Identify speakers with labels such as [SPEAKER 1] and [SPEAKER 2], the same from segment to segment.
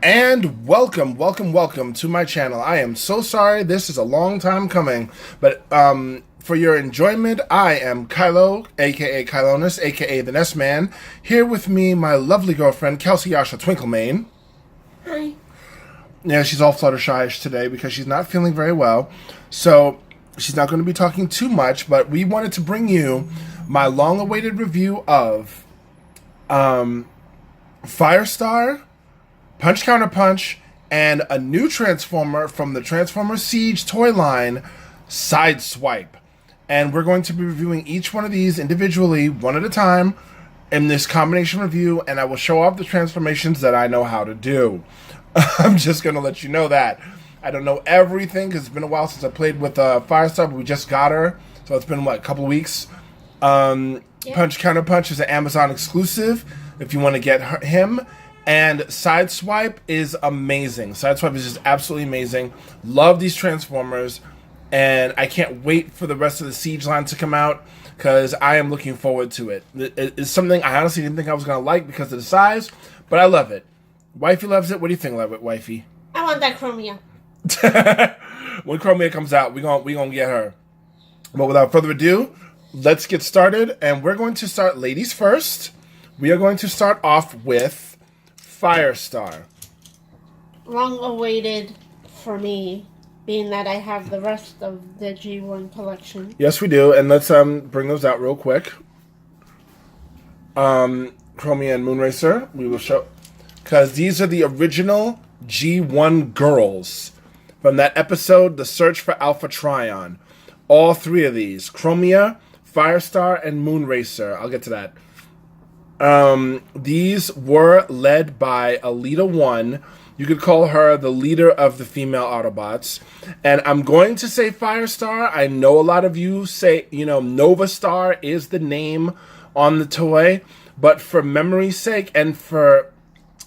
[SPEAKER 1] And welcome to my channel. I am so sorry, this is a long time coming, but for your enjoyment, I am Kylo, aka Kylonis, aka the NESMAN. Here with me, my lovely girlfriend, Kelsey Yasha Twinklemane.
[SPEAKER 2] Hi.
[SPEAKER 1] Yeah, she's all Fluttershy today because she's not feeling very well, so she's not going to be talking too much, but we wanted to bring you my long-awaited review of Firestar, Punch Counterpunch, and a new Transformer from the Transformer Siege toy line, Sideswipe. And we're going to be reviewing each one of these individually, one at a time, in this combination review, and I will show off the transformations that I know how to do. I'm just going to let you know that. I don't know everything, because it's been a while since I played with Firestar, but we just got her, so it's been, a couple of weeks. Punch Counterpunch is an Amazon exclusive, if you want to get him. And Sideswipe is amazing. Sideswipe is just absolutely amazing. Love these Transformers. And I can't wait for the rest of the Siege line to come out, because I am looking forward to it. It's something I honestly didn't think I was going to like because of the size, but I love it. Wifey loves it. What do you think of it, Wifey?
[SPEAKER 2] I want that Chromia.
[SPEAKER 1] When Chromia comes out, we gonna get her. But without further ado, let's get started. And we're going to start ladies first. We are going to start off with Firestar.
[SPEAKER 2] Long awaited for me, being that I have the rest of the G1 collection.
[SPEAKER 1] Yes, we do, and let's bring those out real quick. Chromia and Moonracer, we will show, because these are the original G1 girls from that episode, The Search for Alpha Trion. All three of these, Chromia, Firestar, and Moonracer. I'll get to that. These were led by Alita 1. You could call her the leader of the female Autobots. And I'm going to say Firestar. I know a lot of you say, Novastar is the name on the toy. But for memory's sake and for,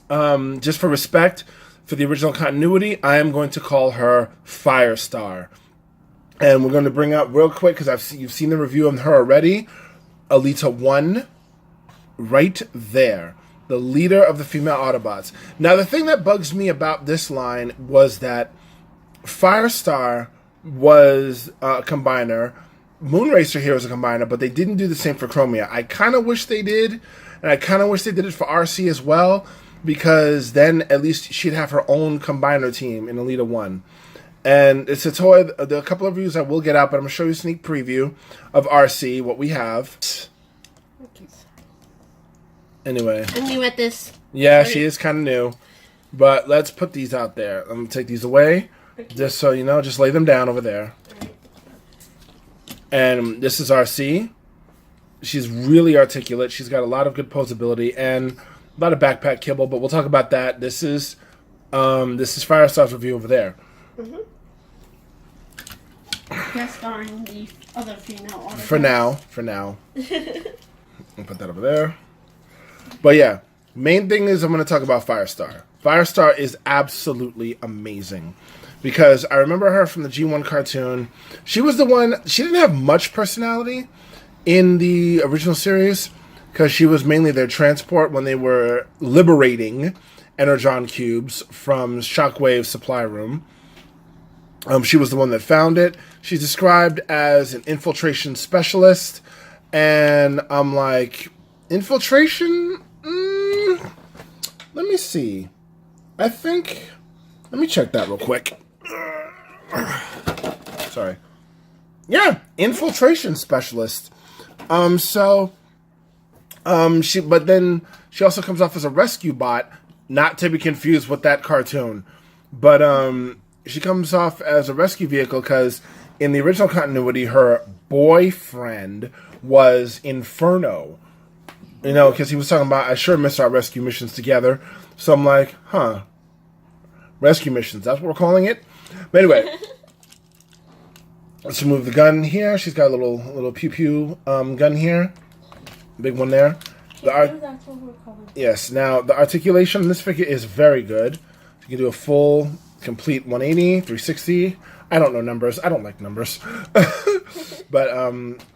[SPEAKER 1] just for respect for the original continuity, I am going to call her Firestar. And we're going to bring up real quick, because you've seen the review of her already, Alita 1. Right there, the leader of the female Autobots. Now, the thing that bugs me about this line was that Firestar was a combiner, Moonracer here was a combiner, but they didn't do the same for Chromia. I kind of wish they did, and I kind of wish they did it for RC as well, because then at least she'd have her own combiner team in Alita 1. And it's a toy, there are a couple of reviews I will get out, but I'm going to show you a sneak preview of RC, what we have. Anyway.
[SPEAKER 2] I'm new at this.
[SPEAKER 1] Yeah, she is kind of new. But let's put these out there. I'm going to take these away. Okay. Just so you know, just lay them down over there. Right. And this is RC. She's really articulate. She's got a lot of good posability and a lot of backpack kibble, but we'll talk about that. This is Firestar's review over there.
[SPEAKER 2] Mm-hmm. Guest starring the other female Autobots.
[SPEAKER 1] For now. I'll put that over there. But yeah, main thing is I'm going to talk about Firestar. Firestar is absolutely amazing, because I remember her from the G1 cartoon. She was the one, she didn't have much personality in the original series, because she was mainly their transport when they were liberating Energon cubes from Shockwave's supply room. She was the one that found it. She's described as an infiltration specialist, and I'm like, infiltration? Let me see. Let me check that real quick. Sorry. Yeah, infiltration specialist. But then she also comes off as a rescue bot, not to be confused with that cartoon. But, she comes off as a rescue vehicle because in the original continuity, her boyfriend was Inferno. Because he was talking about, I sure miss our rescue missions together. So I'm like, rescue missions, that's what we're calling it? But anyway, let's remove the gun here. She's got a little pew-pew gun here. Big one there.
[SPEAKER 2] That's what we're calling it.
[SPEAKER 1] Yes, now the articulation on this figure is very good. You can do a full, complete 180, 360. I don't know numbers. I don't like numbers. But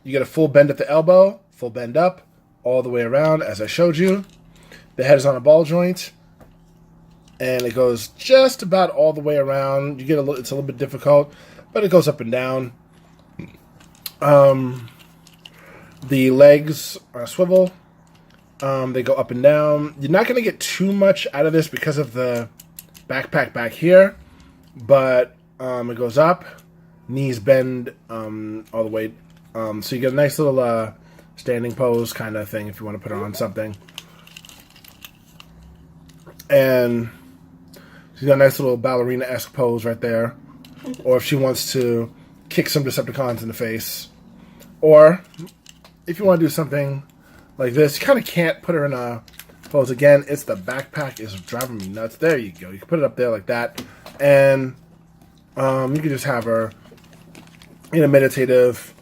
[SPEAKER 1] you get a full bend at the elbow, full bend up, all the way around, as I showed you. The head is on a ball joint. and it goes just about all the way around. You get it's a little bit difficult, but it goes up and down. The legs swivel. They go up and down. You're not going to get too much out of this because of the backpack back here, but it goes up. Knees bend all the way. So you get a nice little standing pose kind of thing if you want to put it on something. And she's got a nice little ballerina-esque pose right there. Or if she wants to kick some Decepticons in the face. Or if you want to do something like this, you kind of can't put her in a pose. Again, it's the backpack is driving me nuts. There you go. You can put it up there like that. And you can just have her in a meditative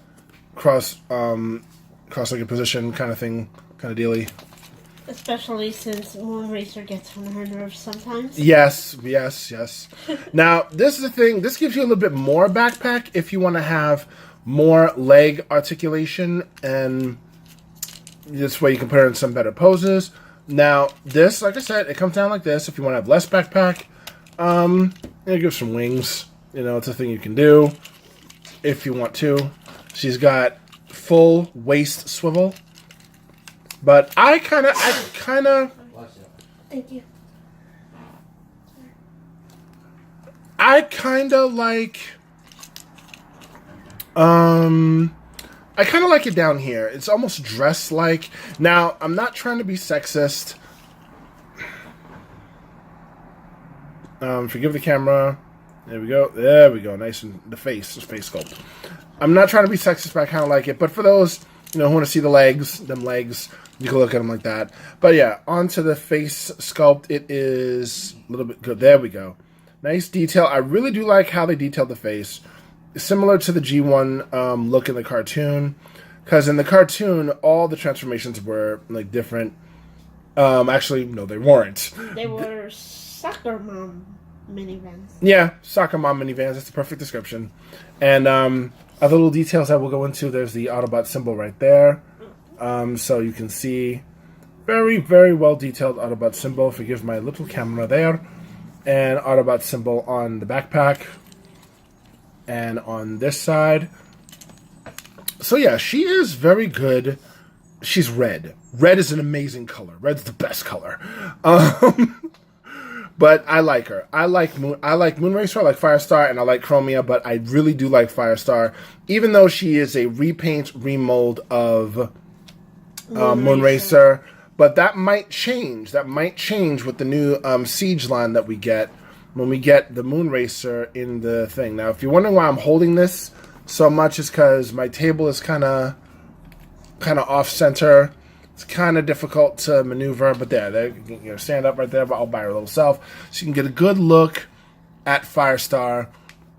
[SPEAKER 1] cross-legged position kind of thing, kind of dealy.
[SPEAKER 2] Especially since Moonracer gets on her nerves sometimes.
[SPEAKER 1] Yes. Now, this is the thing. This gives you a little bit more backpack if you want to have more leg articulation, and this way you can put her in some better poses. Now, this, like I said, it comes down like this. If you want to have less backpack, give some wings. It's a thing you can do if you want to. She's got full waist swivel. But I kind of
[SPEAKER 2] Thank you.
[SPEAKER 1] I kind of like it down here. It's almost dress-like. Now, I'm not trying to be sexist. Forgive the camera. There we go. Nice in the face sculpt. I'm not trying to be sexist, but I kind of like it. But for those, who want to see the legs, you can look at them like that. But yeah, onto the face sculpt. It is a little bit good. There we go. Nice detail. I really do like how they detailed the face. Similar to the G1 look in the cartoon. Because in the cartoon, all the transformations were like different. Actually, no, they weren't.
[SPEAKER 2] They were soccer mom minivans.
[SPEAKER 1] Yeah, soccer mom minivans. That's the perfect description. And other little details I will go into. There's the Autobot symbol right there. So you can see very, very well detailed Autobot symbol. Forgive my little camera there. And Autobot symbol on the backpack. And on this side. So yeah, she is very good. She's red. Red is an amazing color. Red's the best color. But I like her. I like Moonracer, I like Firestar, and I like Chromia, but I really do like Firestar. Even though she is a repaint, remold of Moonracer. But that might change. That might change with the new Siege line that we get when we get the Moonracer in the thing. Now, if you're wondering why I'm holding this so much, is because my table is kind of off-center. It's kind of difficult to maneuver, but there, stand up right there all by her little self. So you can get a good look at Firestar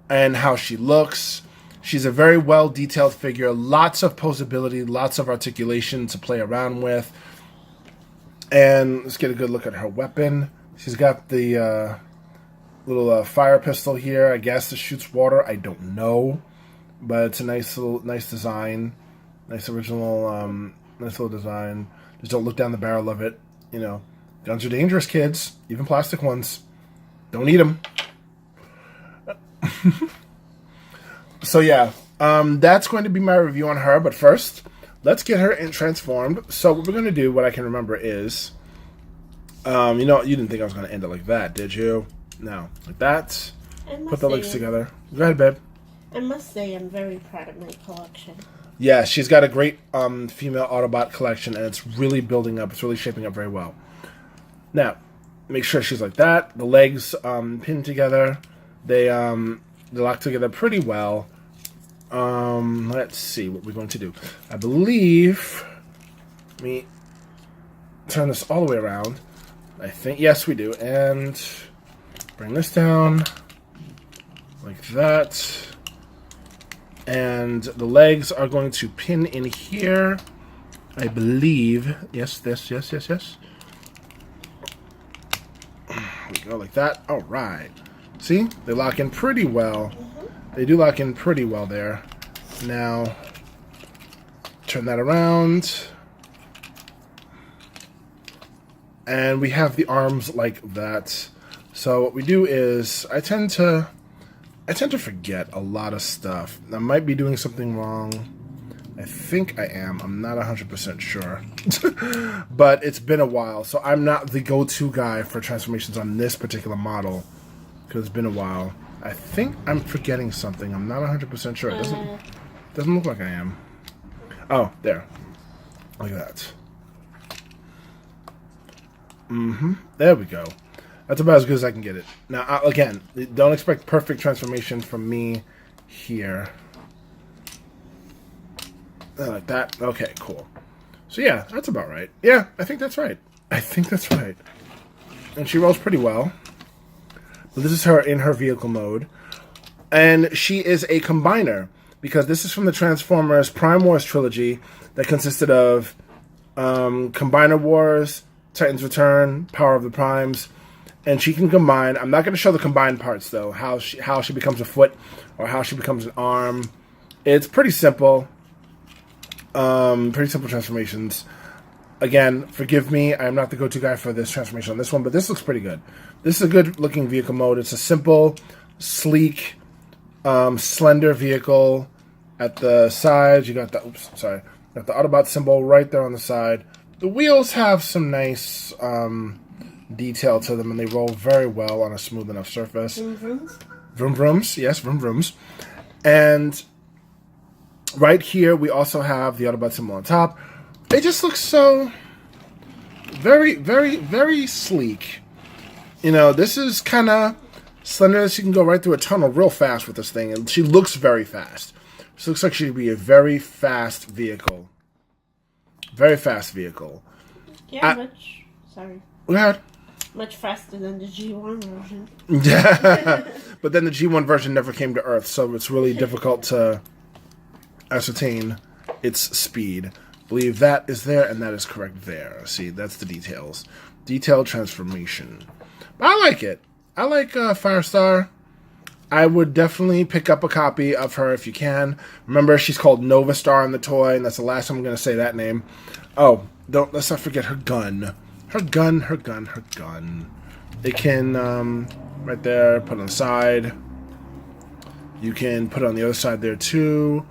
[SPEAKER 1] and how she looks. She's a very well-detailed figure. Lots of posability, lots of articulation to play around with. And let's get a good look at her weapon. She's got the little fire pistol here. I guess that shoots water. I don't know. But it's a nice design. Nice original, nice little design. Just don't look down the barrel of it. Guns are dangerous, kids. Even plastic ones. Don't eat them. So yeah, that's going to be my review on her. But first, let's get her transformed. So what we're going to do, what I can remember is, you didn't think I was going to end it like that, did you? No, like that. Put the legs together. Go ahead, babe.
[SPEAKER 2] I must say I'm very proud of my collection.
[SPEAKER 1] Yeah, she's got a great female Autobot collection, and it's really building up. It's really shaping up very well. Now, make sure she's like that. The legs pinned together. They lock together pretty well. Let's see what we're going to do. I believe... Let me turn this all the way around. I think... Yes, we do. And bring this down. Like that. And the legs are going to pin in here, I believe. Yes. There we go, like that. All right. See? They lock in pretty well. They do lock in pretty well there. Now, turn that around. And we have the arms like that. So what we do is I tend to forget a lot of stuff. I might be doing something wrong. I think I am. I'm not 100% sure. But it's been a while, so I'm not the go-to guy for transformations on this particular model because it's been a while. I think I'm forgetting something. I'm not 100% sure. It doesn't look like I am. Oh, there. Look at that. There we go. That's about as good as I can get it. Now, again, don't expect perfect transformation from me here. Like that. Okay, cool. So yeah, that's about right. Yeah, I think that's right. And she rolls pretty well. But this is her in her vehicle mode. And she is a combiner, because this is from the Transformers Prime Wars trilogy that consisted of Combiner Wars, Titans Return, Power of the Primes, and she can combine. I'm not going to show the combined parts, though, how she becomes a foot or how she becomes an arm. It's pretty simple. Pretty simple transformations. Again, forgive me, I'm not the go-to guy for this transformation on this one, but this looks pretty good. This is a good-looking vehicle mode. It's a simple, sleek, slender vehicle. At the sides, you got the got the Autobot symbol right there on the side. The wheels have some nice detail to them, and they roll very well on a smooth enough surface. Vroom vrooms, yes, vroom vrooms. And right here, we also have the Autobot symbol on top. It just looks so very, very, very sleek. You know, this is kind of slender. She can go right through a tunnel real fast with this thing, and she looks very fast. She looks like she'd be a very fast vehicle. Very fast vehicle.
[SPEAKER 2] Yeah, sorry.
[SPEAKER 1] Go ahead.
[SPEAKER 2] Much faster than the G1 version.
[SPEAKER 1] Yeah, but then the G1 version never came to Earth, so it's really difficult to ascertain its speed. I believe that is there, and that is correct there. See, that's the details. Detailed transformation. But I like it. I like Firestar. I would definitely pick up a copy of her if you can. Remember, she's called Novastar in the toy, and that's the last time I'm going to say that name. Oh, let's not forget her gun. Her gun. It can, right there, put on the side. You can put it on the other side there, too.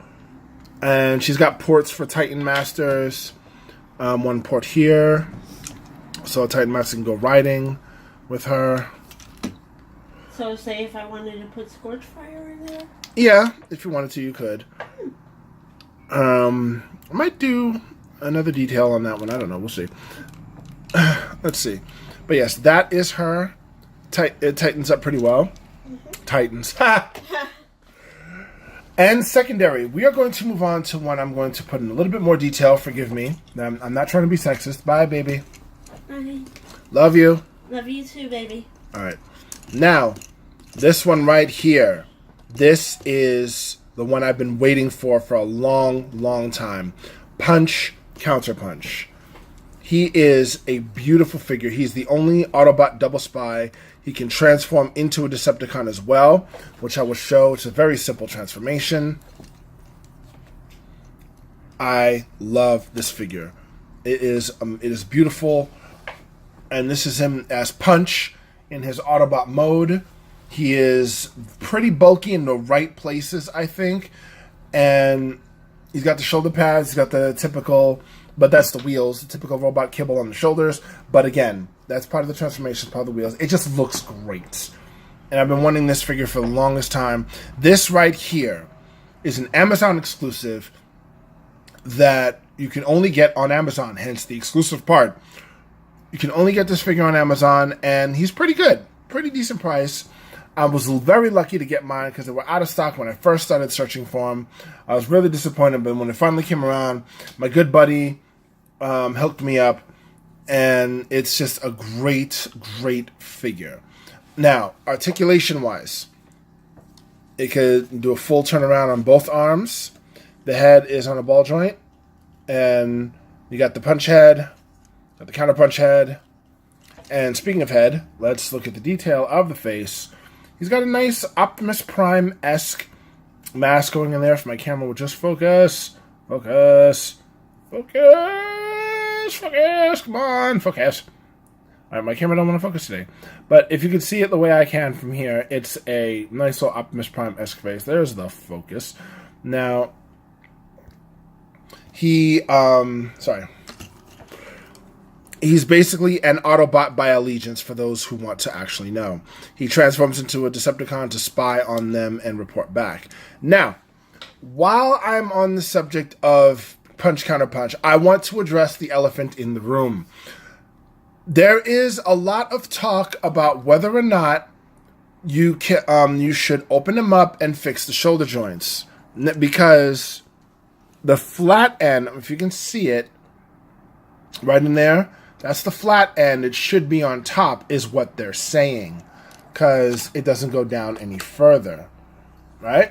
[SPEAKER 1] And she's got ports for Titan Masters. One port here. So a Titan Master can go riding with her.
[SPEAKER 2] So, say if I wanted to put Scorchfire in there?
[SPEAKER 1] Yeah, if you wanted to, you could. I might do another detail on that one. I don't know. We'll see. Let's see. But yes, that is her. It tightens up pretty well. Titans. And secondary, we are going to move on to one I'm going to put in a little bit more detail. Forgive me. I'm not trying to be sexist. Bye, baby.
[SPEAKER 2] Bye.
[SPEAKER 1] Love you.
[SPEAKER 2] Love you too, baby.
[SPEAKER 1] All right. Now, this one right here. This is the one I've been waiting for a long, long time. Punch, Counterpunch. He is a beautiful figure. He's the only Autobot double spy. He can transform into a Decepticon as well, which I will show. It's a very simple transformation. I love this figure. It is beautiful. And this is him as Punch in his Autobot mode. He is pretty bulky in the right places, I think. And he's got the shoulder pads. He's got the typical, but that's the wheels, the typical robot kibble on the shoulders. But again, that's part of the transformation, part of the wheels. It just looks great. And I've been wanting this figure for the longest time. This right here is an Amazon exclusive that you can only get on Amazon, hence the exclusive part. You can only get this figure on Amazon, and he's pretty good. Pretty decent price. I was very lucky to get mine because they were out of stock when I first started searching for them. I was really disappointed, but when it finally came around, my good buddy hooked me up, and it's just a great, great figure. Now, articulation-wise, it could do a full turnaround on both arms. The head is on a ball joint, and you got the punch head, got the counterpunch head. And speaking of head, let's look at the detail of the face. He's got a nice Optimus Prime-esque mask going in there. If my camera would just focus. Focus. Focus. Focus. Come on. Focus. All right, my camera don't want to focus today. But if you can see it the way I can from here, it's a nice little Optimus Prime-esque face. There's the focus. Now, he's basically an Autobot by allegiance, for those who want to actually know. He transforms into a Decepticon to spy on them and report back. Now, while I'm on the subject of Punch Counterpunch, I want to address the elephant in the room. There is a lot of talk about whether or not you should open them up and fix the shoulder joints, because the flat end, if you can see it right in there, that's the flat end. It should be on top, is what they're saying, because it doesn't go down any further, right?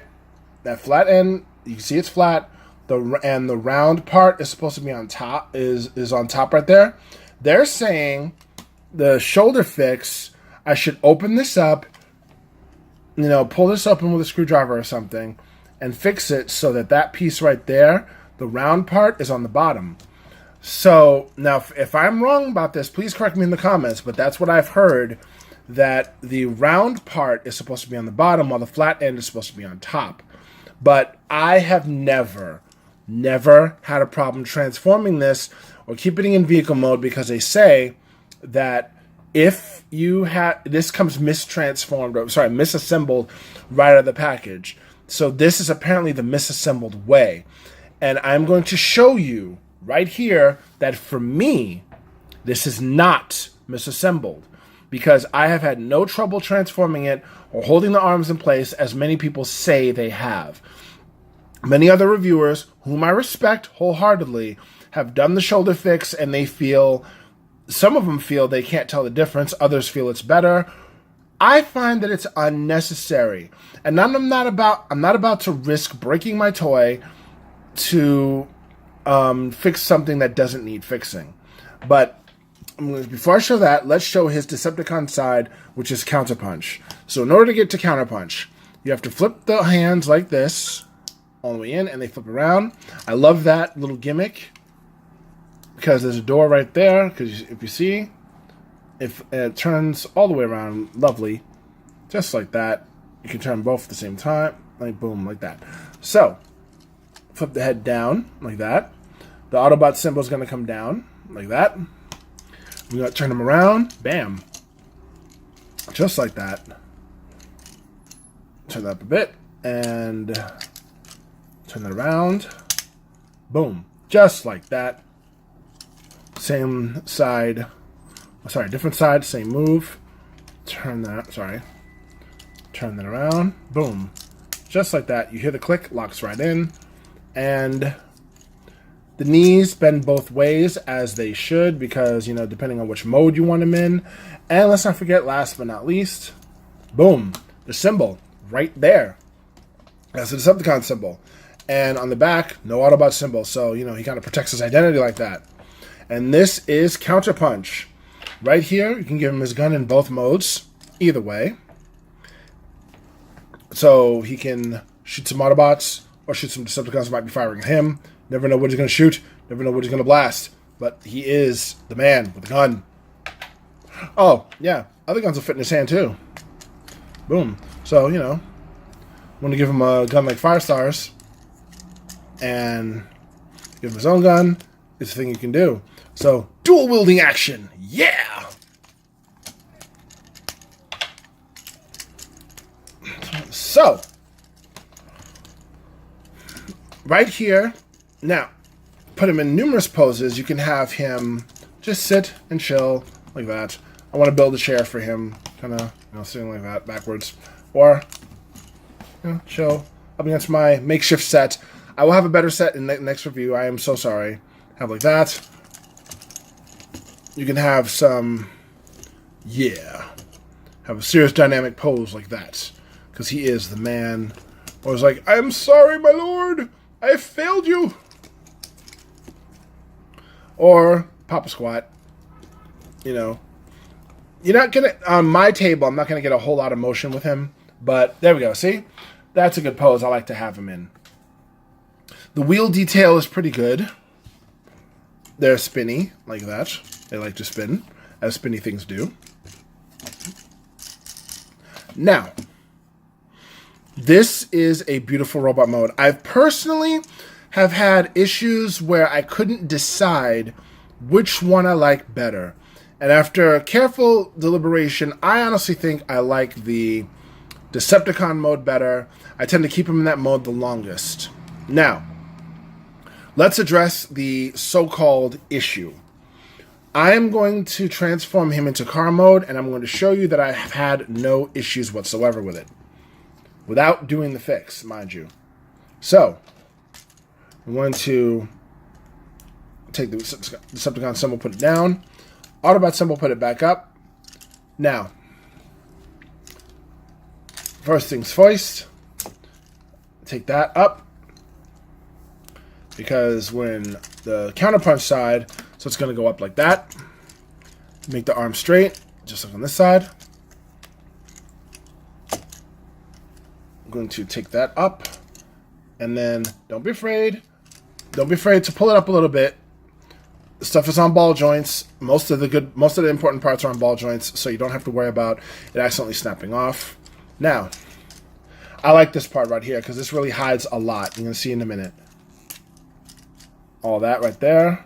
[SPEAKER 1] That flat end, you can see it's flat. The round part is supposed to be on top. Is on top right there. They're saying the shoulder fix, I should open this up, pull this open with a screwdriver or something, and fix it so that that piece right there, the round part, is on the bottom. So, now, if I'm wrong about this, please correct me in the comments, but that's what I've heard, that the round part is supposed to be on the bottom while the flat end is supposed to be on top. But I have never had a problem transforming this or keeping it in vehicle mode, because they say that if you have, this comes misassembled right out of the package. So this is apparently the misassembled way. And I'm going to show you right here that for me, this is not misassembled, because I have had no trouble transforming it or holding the arms in place as many people say they have. Many other reviewers, whom I respect wholeheartedly, have done the shoulder fix, and some of them feel they can't tell the difference, others feel it's better. I find that it's unnecessary. And I'm not about to risk breaking my toy to fix something that doesn't need fixing. But before I show that, let's show his Decepticon side, which is Counterpunch. So in order to get to Counterpunch, you have to flip the hands like this, all the way in, and they flip around. I love that little gimmick, because there's a door right there, because if you see, if it turns all the way around, lovely, just like that. You can turn both at the same time, like boom, like that. So, flip the head down, like that. The Autobot symbol is going to come down, like that. We're going to turn them around, bam, just like that. Turn that up a bit, and turn that around, boom, just like that. Same side, different side, same move. Turn that around, boom, just like that. You hear the click, locks right in, and the knees bend both ways, as they should, because, depending on which mode you want them in. And let's not forget, last but not least, boom, the symbol right there. That's the Decepticon symbol. And on the back, no Autobot symbol, so, he kind of protects his identity like that. And this is Counterpunch. Right here, you can give him his gun in both modes, either way. So he can shoot some Autobots, or shoot some Decepticons who might be firing at him. Never know what he's going to shoot, never know what he's going to blast. But he is the man with the gun. Oh, yeah, other guns will fit in his hand too. Boom. So, want to give him a gun like Firestar's, and give him his own gun, it's a thing you can do. So, dual wielding action, yeah! So, right here, now, put him in numerous poses. You can have him just sit and chill like that. I want to build a chair for him, kind of, sitting like that, backwards. Or, chill up against my makeshift set. I will have a better set in the next review. I am so sorry. Have like that. You can have some, have a serious dynamic pose like that, because he is the man. Or it's like, I am sorry, my lord, I have failed you. Or pop a squat. You're not gonna, on my table, I'm not gonna get a whole lot of motion with him, but there we go. See, that's a good pose I like to have him in. The wheel detail is pretty good. They're spinny, like that. They like to spin. as spinny things do. Now, this is a beautiful robot mode. I've personally have had issues where I couldn't decide which one I like better. And after careful deliberation, I honestly think I like the Decepticon mode better. I tend to keep him in that mode the longest. Now, let's address the so-called issue. I am going to transform him into car mode, and I'm going to show you that I have had no issues whatsoever with it. Without doing the fix, mind you. So, I'm going to take the Decepticon symbol, put it down. Autobot symbol, put it back up. Now, first things first, take that up. Because when the Counterpunch side, so it's going to go up like that. Make the arm straight, just like on this side. I'm going to take that up. And then, don't be afraid. Don't be afraid to pull it up a little bit. The stuff is on ball joints. Most of the important parts are on ball joints, so you don't have to worry about it accidentally snapping off. Now, I like this part right here because this really hides a lot. You're going to see in a minute. All that right there.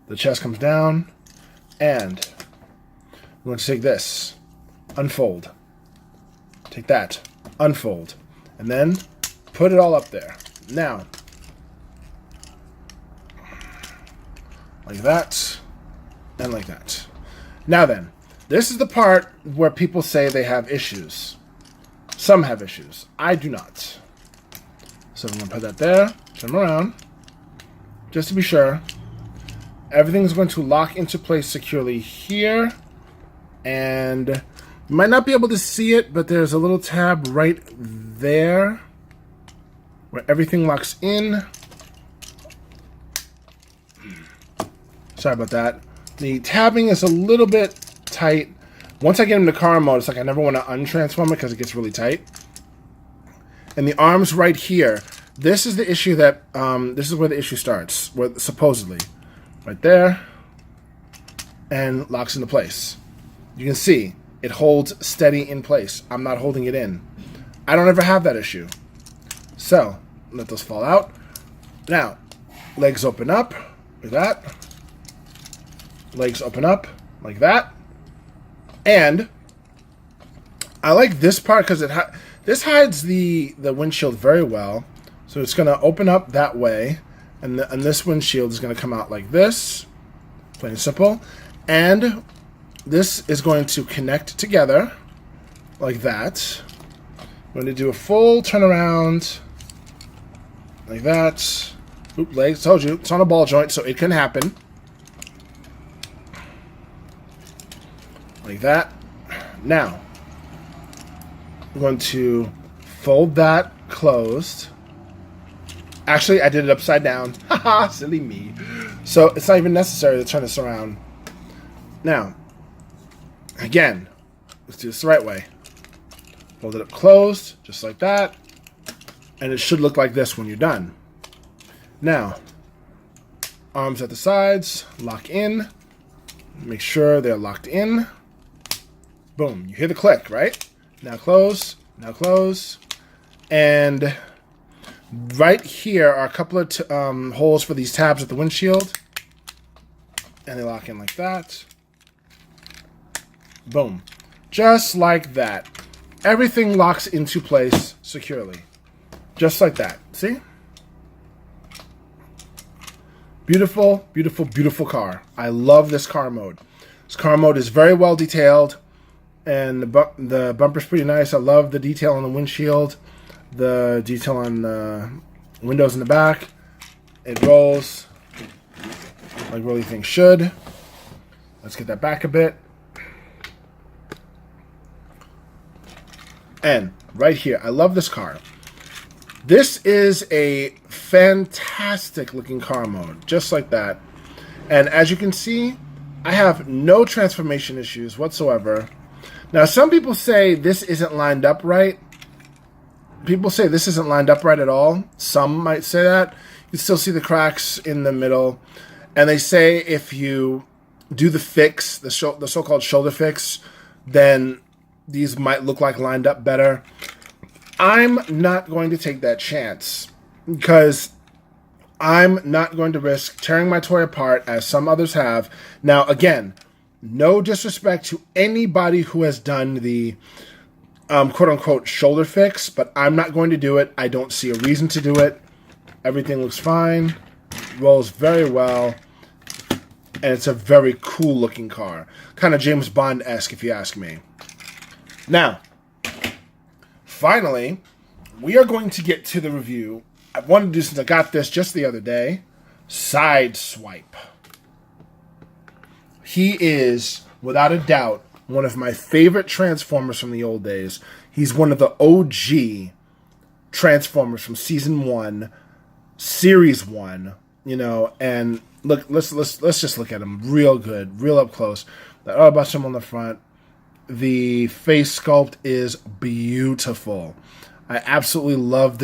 [SPEAKER 1] The chest comes down. And I'm going to take this. Unfold. Take that. Unfold. And then put it all up there. Now, like that. And like that. Now then, this is the part where people say they have issues. Some have issues. I do not. So I'm going to put that there. Turn them around. Just to be sure. Everything's going to lock into place securely here. And you might not be able to see it, but there's a little tab right there where everything locks in. Sorry about that. The tabbing is a little bit tight. Once I get into car mode, it's like I never want to untransform it because it gets really tight. And the arms right here. This is the issue that, this is where the issue starts, where supposedly. Right there. And locks into place. You can see, it holds steady in place. I'm not holding it in. I don't ever have that issue. So, let those fall out. Now, legs open up, like that. Legs open up, like that. And, I like this part because this hides the windshield very well. So it's going to open up that way, and this windshield is going to come out like this, plain and simple. And this is going to connect together like that. I'm going to do a full turnaround like that. Oop, legs, told you, it's on a ball joint, so it can happen. Like that. Now, I'm going to fold that closed. Actually, I did it upside down. Haha, silly me. So, it's not even necessary to turn this around. Now, again, let's do this the right way. Fold it up closed, just like that. And it should look like this when you're done. Now, arms at the sides, lock in. Make sure they're locked in. Boom, you hear the click, right? Now close, and right here are a couple of holes for these tabs at the windshield, and they lock in like that. Boom, just like that. Everything locks into place securely, just like that. See? Beautiful, beautiful, beautiful car. I love this car mode. This car mode is very well detailed. And the bumper's pretty nice. I love the detail on the windshield. The detail on the windows in the back. It rolls like really things should. Let's get that back a bit. And right here, I love this car. This is a fantastic looking car mode. Just like that. And as you can see, I have no transformation issues whatsoever. Now, some people say this isn't lined up right. People say this isn't lined up right at all. Some might say that. You still see the cracks in the middle. And they say if you do the fix, the so-called shoulder fix, then these might look like lined up better. I'm not going to take that chance because I'm not going to risk tearing my toy apart as some others have. Now, again, no disrespect to anybody who has done the quote-unquote shoulder fix, but I'm not going to do it. I don't see a reason to do it. Everything looks fine, rolls very well, and it's a very cool-looking car. Kind of James Bond-esque, if you ask me. Now, finally, we are going to get to the review. I wanted to do, since I got this just the other day, Sideswipe. He is, without a doubt, one of my favorite Transformers from the old days. He's one of the OG Transformers from Season 1, Series 1, you know, and look, let's just look at him real good, real up close. The Autobots on the front. The face sculpt is beautiful. I absolutely love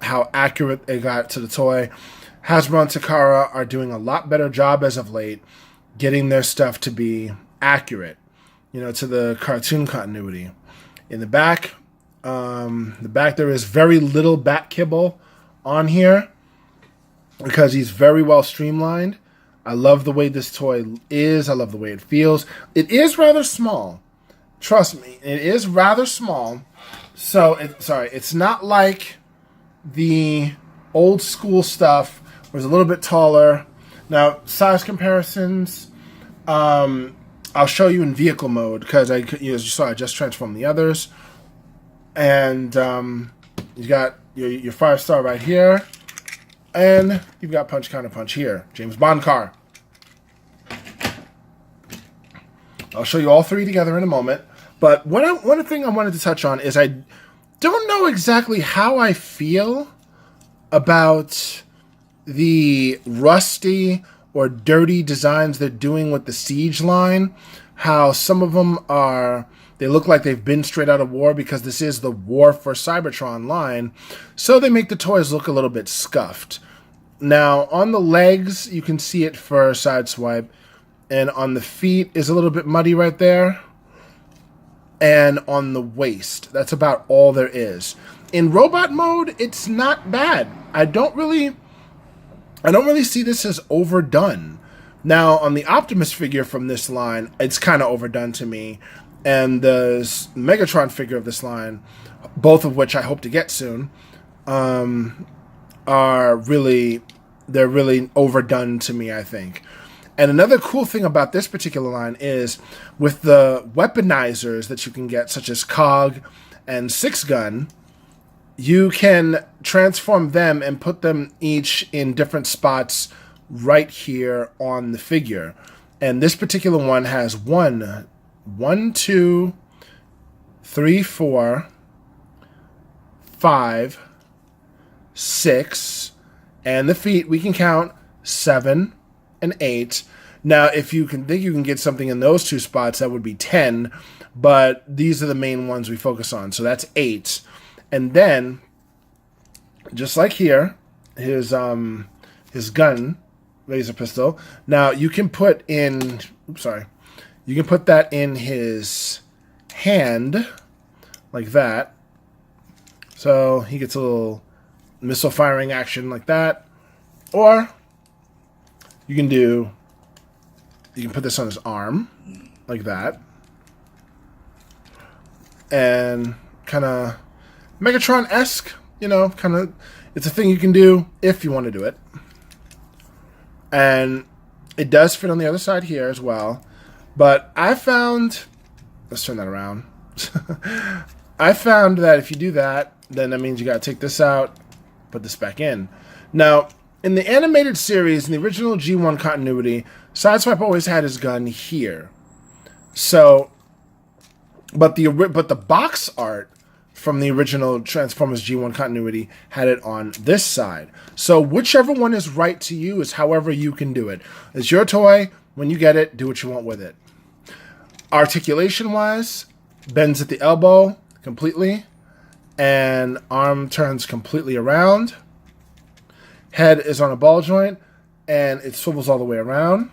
[SPEAKER 1] how accurate they got to the toy. Hasbro and Takara are doing a lot better job as of late getting their stuff to be accurate, you know, to the cartoon continuity. In the back there is very little back kibble on here because he's very well streamlined. I love the way this toy is. I love the way it feels. It is rather small. Trust me, it is rather small. So, it's not like the old school stuff where it's a little bit taller. Now, size comparisons, I'll show you in vehicle mode because as you saw, I just transformed the others. And you got your Firestar right here, and you've got Punch Counterpunch here, James Bond car. I'll show you all three together in a moment. But one thing I wanted to touch on is I don't know exactly how I feel about the rusty or dirty designs they're doing with the Siege line. How some of them they look like they've been straight out of war because this is the War for Cybertron line. So they make the toys look a little bit scuffed. Now, on the legs, you can see it for Sideswipe. And on the feet is a little bit muddy right there. And on the waist, that's about all there is. In robot mode, it's not bad. I don't really see this as overdone. Now, on the Optimus figure from this line, it's kind of overdone to me. And the Megatron figure of this line, both of which I hope to get soon, they're really overdone to me, I think. And another cool thing about this particular line is with the weaponizers that you can get, such as Cog and Six Gun, you can transform them and put them each in different spots right here on the figure. And this particular one has 1, 2, 3, 4, 5, 6, and the feet we can count 7 and 8. Now, if you can think you can get something in those two spots, that would be 10. But these are the main ones we focus on. So that's 8. And then, just like here, his gun, laser pistol. Now, you can put in... You can put that in his hand, like that. So he gets a little missile firing action like that. Or... you can put this on his arm, like that. And kind of Megatron-esque, you know, kind of, it's a thing you can do if you want to do it. And it does fit on the other side here as well. But I found, let's turn that around. I found that if you do that, then that means you got to take this out, put this back in. Now, in the animated series, in the original G1 continuity, Sideswipe always had his gun here. So, but the box art from the original Transformers G1 continuity had it on this side. So whichever one is right to you is however you can do it. It's your toy. When you get it, do what you want with it. Articulation-wise, bends at the elbow completely, and arm turns completely around. Head is on a ball joint, and it swivels all the way around.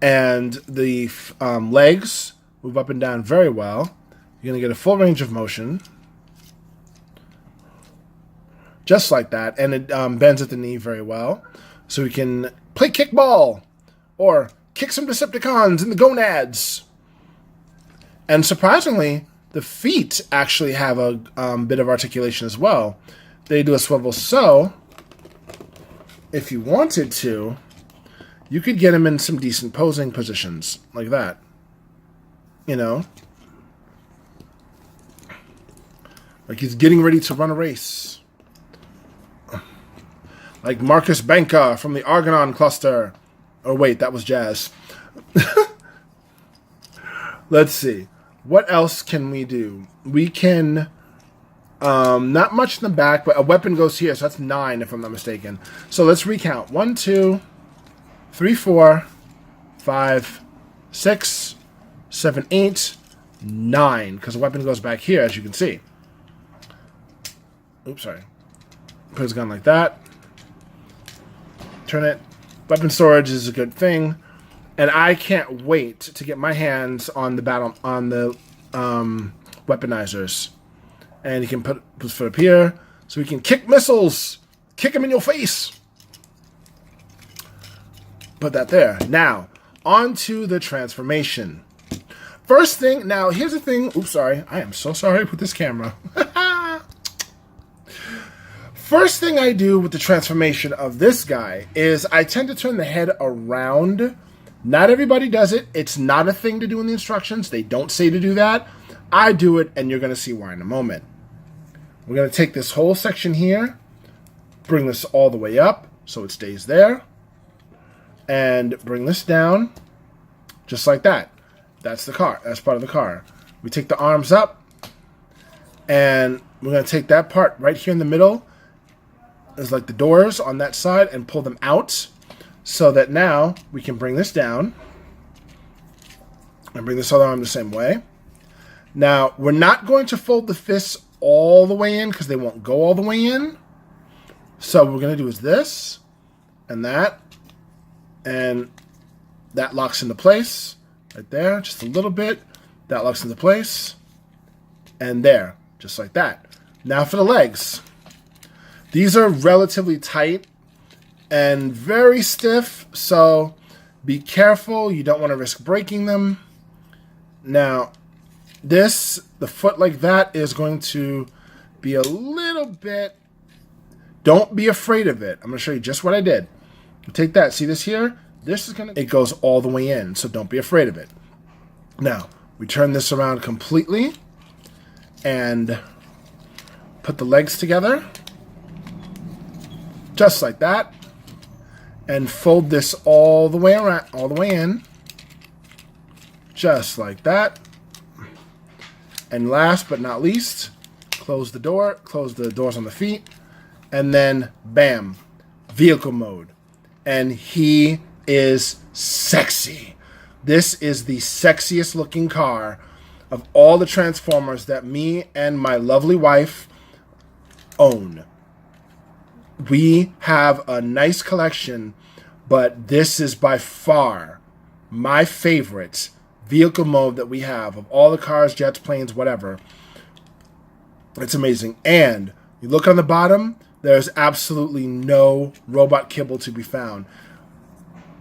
[SPEAKER 1] And the legs move up and down very well. You're going to get a full range of motion. Just like that. And it bends at the knee very well. So we can play kickball or kick some Decepticons in the gonads. And surprisingly, the feet actually have a bit of articulation as well. They do a swivel, so if you wanted to, you could get him in some decent posing positions, like that. You know? Like he's getting ready to run a race. Like Marcus Banca from the Argonon cluster. Oh wait, that was Jazz. Let's see. What else can we do? We can... not much in the back, but a weapon goes here, so that's 9 if I'm not mistaken. So let's recount. 1, 2, 3, 4, 5, 6, 7, 8, 9. Because the weapon goes back here, as you can see. Oops, sorry. Put his gun like that. Turn it. Weapon storage is a good thing. And I can't wait to get my hands on the weaponizers. And he can put his foot up here, so he can kick missiles. Kick him in your face. Put that there. Now, on to the transformation. First thing, now here's the thing. Oops, sorry. I am so sorry with this camera. First thing I do with the transformation of this guy is I tend to turn the head around. Not everybody does it. It's not a thing to do in the instructions. They don't say to do that. I do it, and you're going to see why in a moment. We're going to take this whole section here, bring this all the way up so it stays there, and bring this down just like that. That's the car. That's part of the car. We take the arms up, and we're going to take that part right here in the middle. There's like the doors on that side, and pull them out so that now we can bring this down and bring this other arm the same way. Now, we're not going to fold the fists all the way in because they won't go all the way in. So what we're going to do is this and that locks into place right there, just a little bit. That locks into place and there, just like that. Now for the legs. These are relatively tight and very stiff, so be careful. You don't want to risk breaking them. Now, the foot like that is going to be a little bit... Don't be afraid of it. I'm going to show you just what I did. Take that. See this here? It goes all the way in, so don't be afraid of it. Now, we turn this around completely and put the legs together. Just like that. And fold this all the way around, all the way in. Just like that. And last but not least, close the doors on the feet, and then bam, vehicle mode. And he is sexy. This is the sexiest looking car of all the Transformers that me and my lovely wife own. We have a nice collection, but this is by far my favorite vehicle mode that we have of all the cars, jets, planes, whatever. It's amazing. And you look on the bottom, there's absolutely no robot kibble to be found.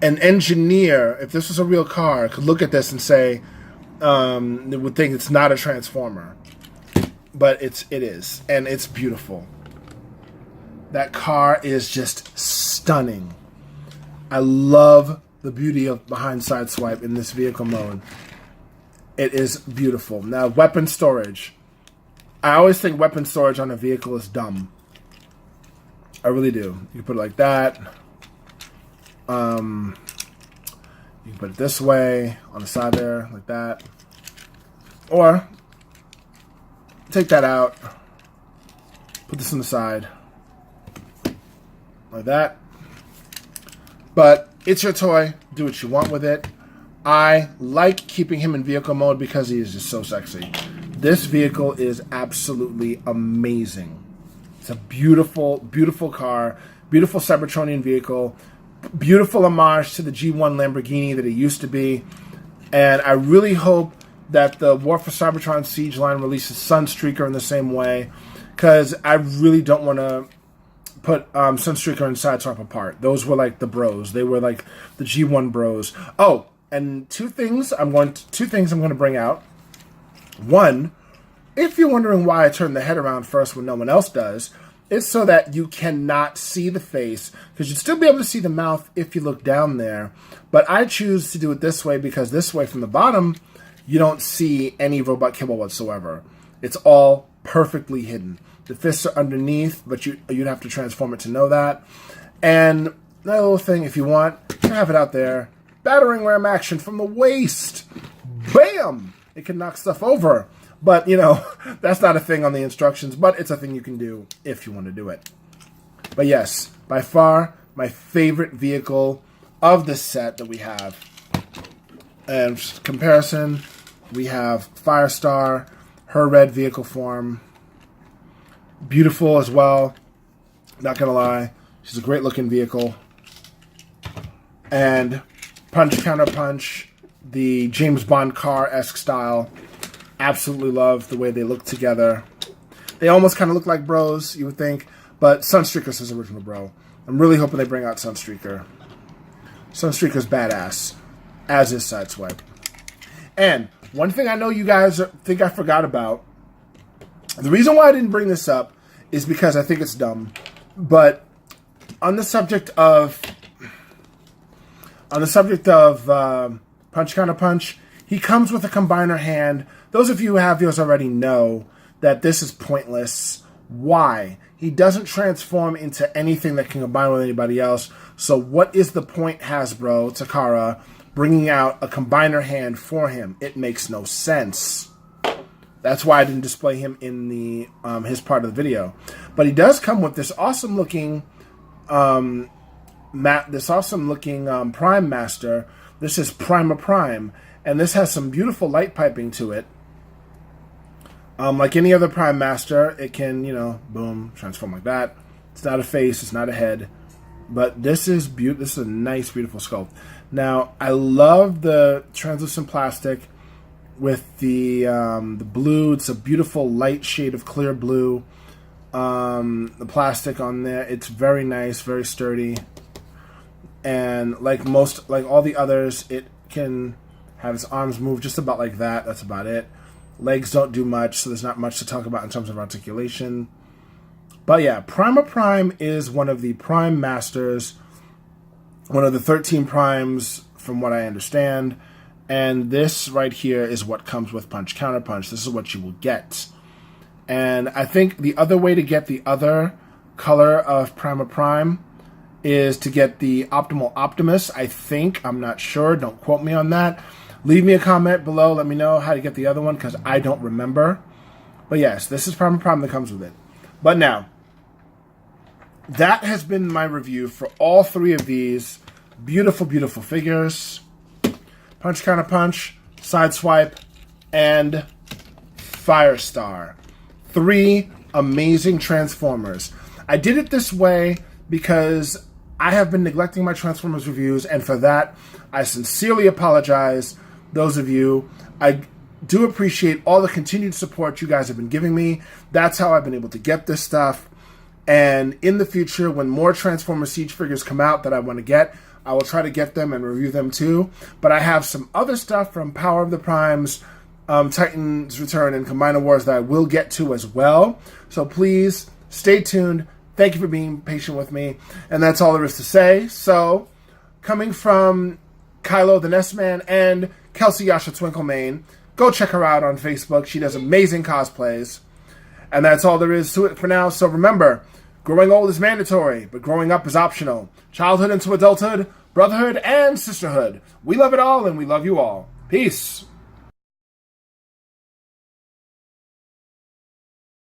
[SPEAKER 1] An engineer, if this was a real car, could look at this and say, they would think it's not a Transformer. But it is. And it's beautiful. That car is just stunning. I love the beauty of behind Sideswipe in this vehicle mode. It is beautiful. Now, weapon storage. I always think weapon storage on a vehicle is dumb. I really do. You can put it like that. You can put it this way, on the side there, like that. Or, take that out. Put this on the side. Like that. But it's your toy. Do what you want with it. I like keeping him in vehicle mode because he is just so sexy. This vehicle is absolutely amazing. It's a beautiful, beautiful car. Beautiful Cybertronian vehicle. beautiful homage to the G1 Lamborghini that it used to be. And I really hope that the War for Cybertron Siege line releases Sunstreaker in the same way, because I really don't want to put Sunstreaker and Sideswipe apart. Those were like the bros. They were like the G1 bros. Oh, and two things I'm going to bring out. One, if you're wondering why I turn the head around first when no one else does, it's so that you cannot see the face, because you'd still be able to see the mouth if you look down there. But I choose to do it this way because this way from the bottom, you don't see any robot kibble whatsoever. It's all perfectly hidden. The fists are underneath, but you'd have to transform it to know that. And that little thing, if you want, you can have it out there. Battering ram action from the waist. Bam! It can knock stuff over. But, you know, that's not a thing on the instructions, but it's a thing you can do if you want to do it. But yes, by far, my favorite vehicle of this set that we have. And comparison, we have Firestar, her red vehicle form. Beautiful as well. Not going to lie. She's a great looking vehicle. And Punch Counterpunch, the James Bond car-esque style. Absolutely love the way they look together. They almost kind of look like bros, you would think, but Sunstreaker's his original bro. I'm really hoping they bring out Sunstreaker. Sunstreaker's badass, as is Sideswipe. And one thing I know you guys think I forgot about, the reason why I didn't bring this up is because I think it's dumb, but on the subject of Punch Counterpunch, he comes with a combiner hand. Those of you who have yours already know that this is pointless. Why? He doesn't transform into anything that can combine with anybody else. So what is the point, Hasbro, Takara, bringing out a combiner hand for him? It makes no sense. That's why I didn't display him in the his part of the video. But he does come with this awesome looking Prime Master. This is Prima Prime. And this has some beautiful light piping to it. Like any other Prime Master, it can, you know, boom, transform like that. It's not a face, it's not a head. But this is this is a nice, beautiful sculpt. Now, I love the translucent plastic with the blue. It's a beautiful light shade of clear blue. The plastic on there, it's very nice, very sturdy. And like all the others, it can have his arms move just about like that. That's about it. Legs don't do much, so there's not much to talk about in terms of articulation. But yeah, Prima Prime is one of the Prime Masters, one of the 13 Primes from what I understand. And this right here is what comes with Punch Counterpunch. This is what you will get. And I think the other way to get the other color of Prima Prime is to get the Optimal Optimus, I think. I'm not sure. Don't quote me on that. Leave me a comment below. Let me know how to get the other one, because I don't remember. But yes, this is Prima Prime that comes with it. But now, that has been my review for all three of these beautiful, beautiful figures. Punch Counterpunch, Sideswipe, and Firestar. 3 amazing Transformers. I did it this way because I have been neglecting my Transformers reviews, and for that, I sincerely apologize. Those of you, I do appreciate all the continued support you guys have been giving me. That's how I've been able to get this stuff. And in the future, when more Transformers Siege figures come out that I want to get, I will try to get them and review them too. But I have some other stuff from Power of the Primes, Titan's Return, and Combiner Wars that I will get to as well. So please, stay tuned. Thank you for being patient with me. And that's all there is to say. So, coming from Kylo the NESMAN and Kelsey Yasha Twinklemane, go check her out on Facebook. She does amazing cosplays. And that's all there is to it for now. So remember, growing old is mandatory, but growing up is optional. Childhood into adulthood, brotherhood, and sisterhood. We love it all, and we love you all. Peace.